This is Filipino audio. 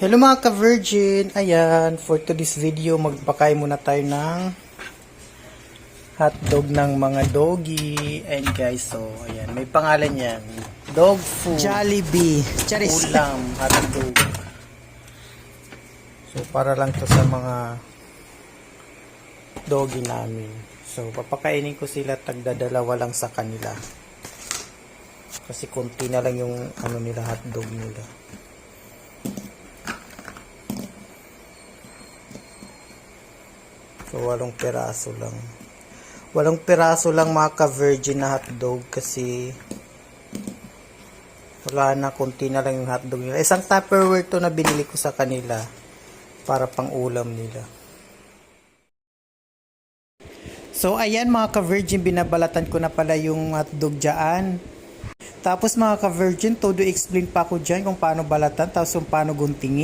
Hello mga ka-virgin! Ayan, for today's video, magpakain muna tayo ng hotdog ng mga doggy. And guys, so, ayan, may pangalan yan. Dog food. Jollibee. Charis. Ulam, hotdog. So, para lang to sa mga doggy namin. So, papakainin ko sila, tagdadalawa lang sa kanila. Kasi konti na lang yung hotdog nila. So, 8 peraso lang. 8 peraso lang mga ka-virgin na hotdog kasi wala na, konti na lang yung hotdog nila. Isang Tupperware to na binili ko sa kanila para pang ulam nila. So, ayan mga ka-virgin, binabalatan ko na pala yung hotdog dyan. Tapos mga ka-virgin, todo explain pa ako dyan kung paano balatan, tapos kung paano guntingin.